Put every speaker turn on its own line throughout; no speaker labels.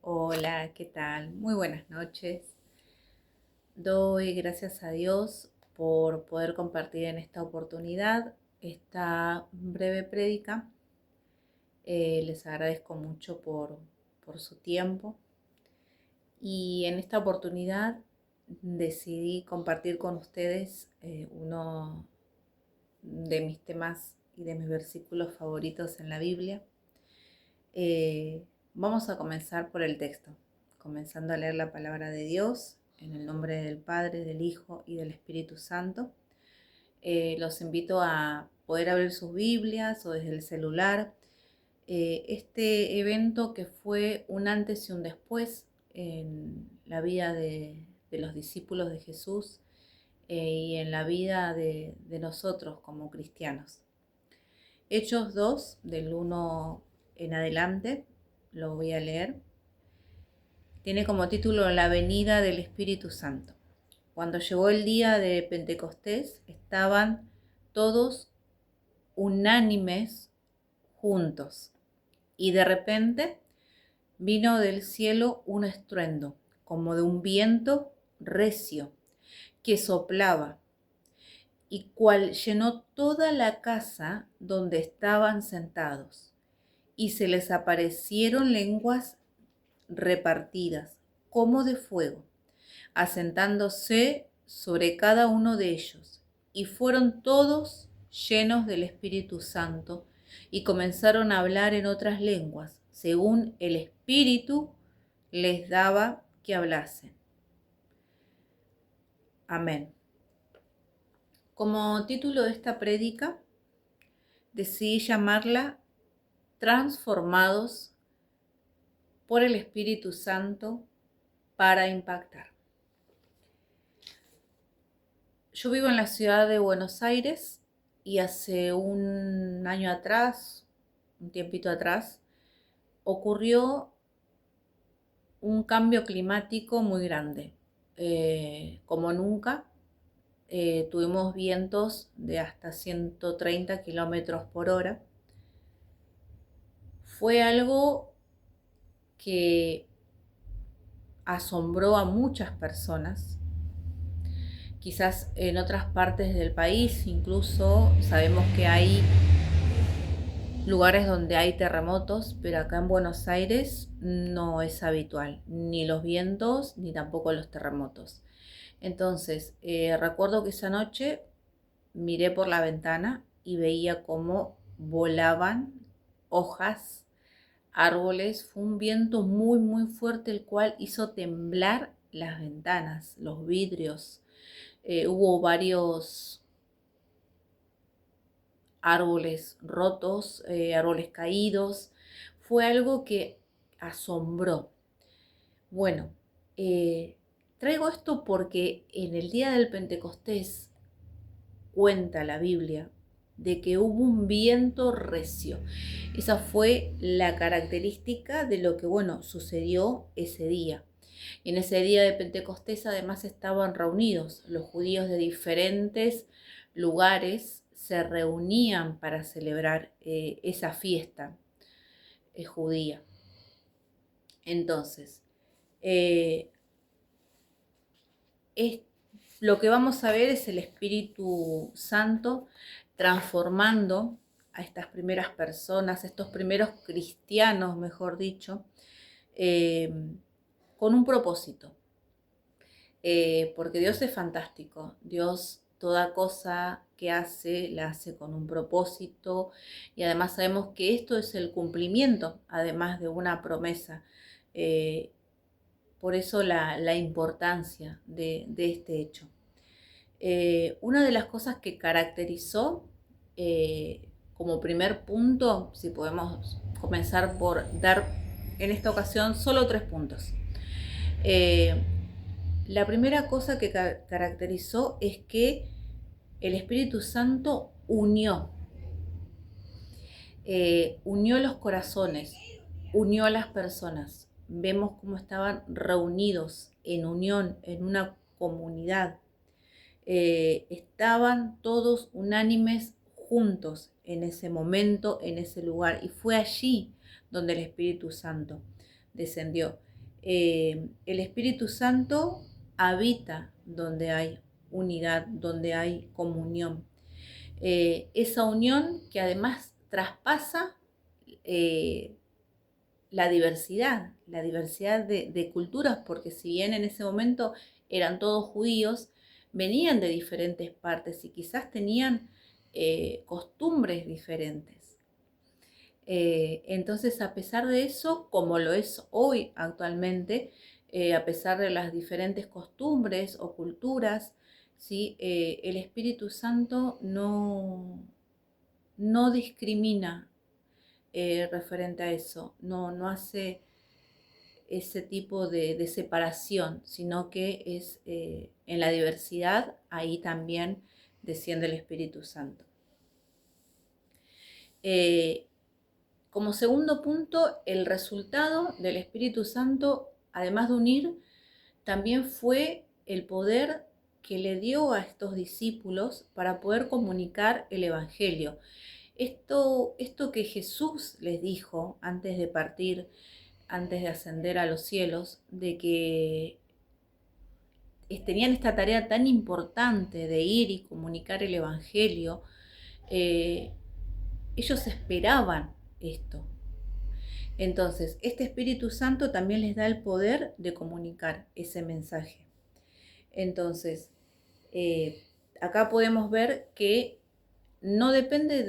Hola, ¿qué tal? Muy buenas noches. Doy gracias a Dios por poder compartir en esta oportunidad esta breve prédica. Les agradezco mucho por su tiempo y en esta oportunidad decidí compartir con ustedes uno de mis temas y de mis versículos favoritos en la Biblia. Vamos a comenzar por el texto, comenzando a leer la palabra de Dios en el nombre del Padre, del Hijo y del Espíritu Santo. Los invito a poder abrir sus Biblias o desde el celular. Este evento que fue un antes y un después en la vida de los discípulos de Jesús y en la vida de nosotros como cristianos. Hechos 2, del 1 en adelante, lo voy a leer. Tiene como título La venida del Espíritu Santo. Cuando llegó el día de Pentecostés, estaban todos unánimes juntos. Y de repente vino del cielo un estruendo, como de un viento recio, que soplaba, y cual llenó toda la casa donde estaban sentados. Y se les aparecieron lenguas repartidas, como de fuego, asentándose sobre cada uno de ellos. Y fueron todos llenos del Espíritu Santo, y comenzaron a hablar en otras lenguas, según el Espíritu les daba que hablasen. Amén. Como título de esta prédica, decidí llamarla Transformados por el Espíritu Santo para impactar. Yo vivo en la ciudad de Buenos Aires y hace un año atrás, un tiempito atrás, ocurrió un cambio climático muy grande. Como nunca, tuvimos vientos de hasta 130 kilómetros por hora. Fue algo que asombró a muchas personas. Quizás en otras partes del país incluso sabemos que hay lugares donde hay terremotos, pero acá en Buenos Aires no es habitual, ni los vientos ni tampoco los terremotos. Entonces, recuerdo que esa noche miré por la ventana y veía cómo volaban hojas, árboles. Fue un viento muy, muy fuerte, el cual hizo temblar las ventanas, los vidrios. Hubo varios árboles rotos, árboles caídos. Fue algo que asombró. Bueno, traigo esto porque en el día del Pentecostés cuenta la Biblia de que hubo un viento recio. Esa fue la característica de lo que, sucedió ese día. Y en ese día de Pentecostés además estaban reunidos los judíos de diferentes lugares, se reunían para celebrar esa fiesta judía. Entonces, lo que vamos a ver es el Espíritu Santo transformando a estas primeras personas, estos primeros cristianos, mejor dicho, con un propósito. Porque Dios es fantástico. Dios, toda cosa que hace, la hace con un propósito, y además sabemos que esto es el cumplimiento, además de una promesa. Por eso la importancia de este hecho. Una de las cosas que caracterizó como primer punto, si podemos comenzar por dar en esta ocasión solo 3 puntos. La primera cosa que caracterizó es que el Espíritu Santo unió los corazones, unió a las personas. Vemos cómo estaban reunidos en unión, en una comunidad. Estaban todos unánimes juntos en ese momento, en ese lugar. Y fue allí donde el Espíritu Santo descendió. El Espíritu Santo habita donde hay unidad, donde hay comunión. Esa unión que además traspasa la diversidad de culturas, porque si bien en ese momento eran todos judíos, venían de diferentes partes y quizás tenían costumbres diferentes. Entonces, a pesar de eso, como lo es hoy actualmente, a pesar de las diferentes costumbres o culturas, ¿sí? El Espíritu Santo no discrimina referente a eso, no hace ese tipo de separación, sino que es en la diversidad, ahí también desciende el Espíritu Santo. Como segundo punto, el resultado del Espíritu Santo, además de unir, también fue el poder que le dio a estos discípulos para poder comunicar el Evangelio. Esto que Jesús les dijo antes de partir, antes de ascender a los cielos, de que tenían esta tarea tan importante de ir y comunicar el Evangelio, ellos esperaban esto. Entonces, este Espíritu Santo también les da el poder de comunicar ese mensaje. Entonces, acá podemos ver que no depende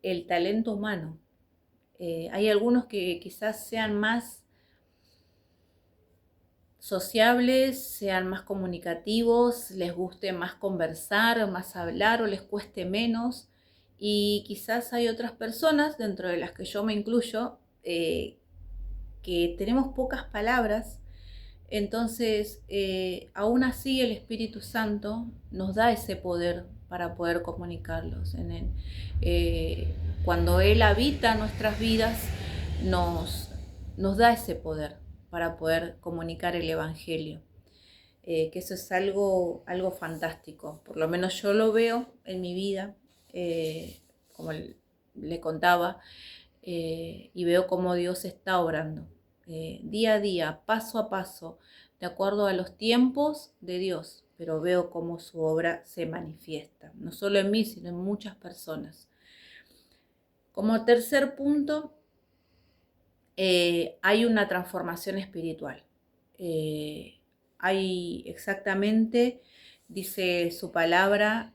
del talento humano. Hay algunos que quizás sean más sociables, sean más comunicativos, les guste más conversar, más hablar o les cueste menos. Y quizás hay otras personas, dentro de las que yo me incluyo, que tenemos pocas palabras. Entonces, aún así el Espíritu Santo nos da ese poder para poder comunicarlos. Cuando Él habita nuestras vidas, nos da ese poder para poder comunicar el Evangelio. Que eso es algo fantástico. Por lo menos yo lo veo en mi vida, como le contaba, y veo cómo Dios está obrando. Día a día, paso a paso, de acuerdo a los tiempos de Dios, pero veo cómo su obra se manifiesta, no solo en mí, sino en muchas personas. Como tercer punto, hay una transformación espiritual. Hay exactamente, dice su palabra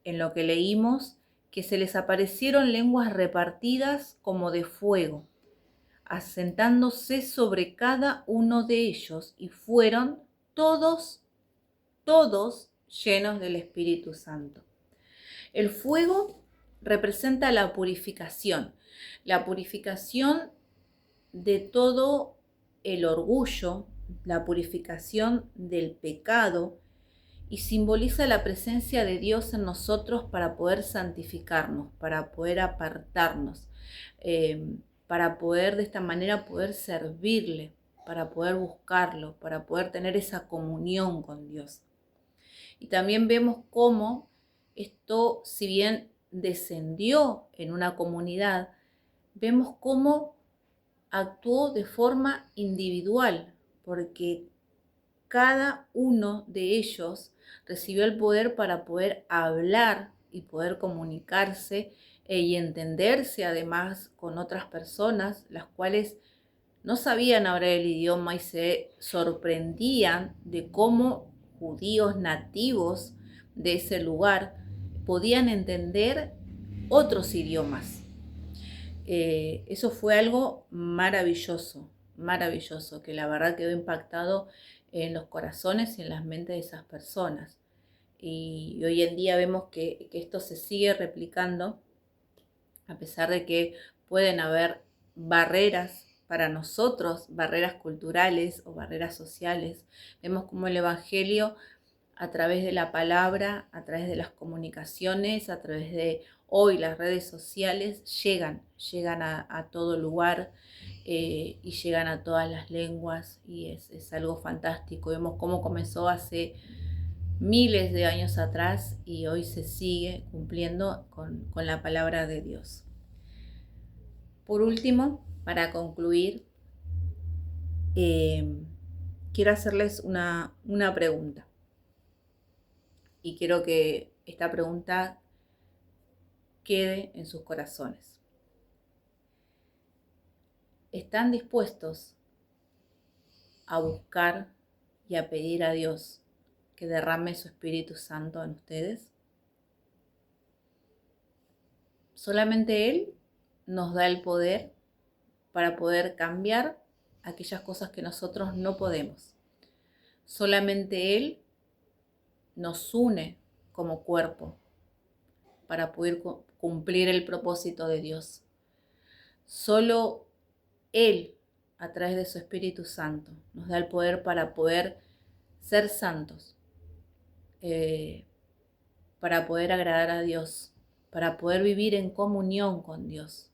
en lo que leímos, que se les aparecieron lenguas repartidas como de fuego, asentándose sobre cada uno de ellos, y fueron todos llenos del Espíritu Santo. El fuego representa la purificación de todo el orgullo, la purificación del pecado, y simboliza la presencia de Dios en nosotros para poder santificarnos, para poder apartarnos, para poder de esta manera poder servirle, para poder buscarlo, para poder tener esa comunión con Dios. Y también vemos cómo esto, si bien descendió en una comunidad, vemos cómo actuó de forma individual, porque cada uno de ellos recibió el poder para poder hablar y poder comunicarse y entenderse además con otras personas, las cuales no sabían hablar el idioma y se sorprendían de cómo judíos nativos de ese lugar podían entender otros idiomas. Eso fue algo maravilloso, que la verdad quedó impactado en los corazones y en las mentes de esas personas. Y hoy en día vemos que esto se sigue replicando, a pesar de que pueden haber barreras para nosotros, barreras culturales o barreras sociales. Vemos cómo el Evangelio, a través de la palabra, a través de las comunicaciones, a través de hoy las redes sociales, llegan a todo lugar, y llegan a todas las lenguas, y es algo fantástico. Vemos cómo comenzó hace miles de años atrás y hoy se sigue cumpliendo con la palabra de Dios. Por último, para concluir, quiero hacerles una pregunta. Y quiero que esta pregunta quede en sus corazones. ¿Están dispuestos a buscar y a pedir a Dios que derrame su Espíritu Santo en ustedes? Solamente Él nos da el poder para poder cambiar aquellas cosas que nosotros no podemos. Solamente Él nos une como cuerpo para poder cumplir el propósito de Dios. Solo Él, a través de su Espíritu Santo, nos da el poder para poder ser santos, para poder agradar a Dios, para poder vivir en comunión con Dios.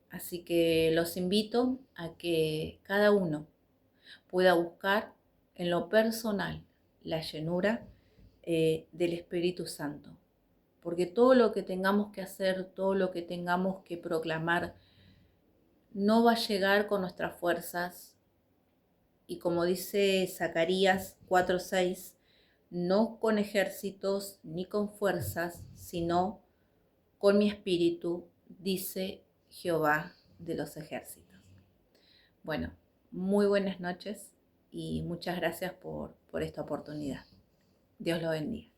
Así que los invito a que cada uno pueda buscar en lo personal la llenura del Espíritu Santo. Porque todo lo que tengamos que hacer, todo lo que tengamos que proclamar, no va a llegar con nuestras fuerzas. Y como dice Zacarías 4:6, no con ejércitos ni con fuerzas, sino con mi espíritu, dice Jehová de los ejércitos. Bueno, muy buenas noches y muchas gracias por esta oportunidad. Dios lo bendiga.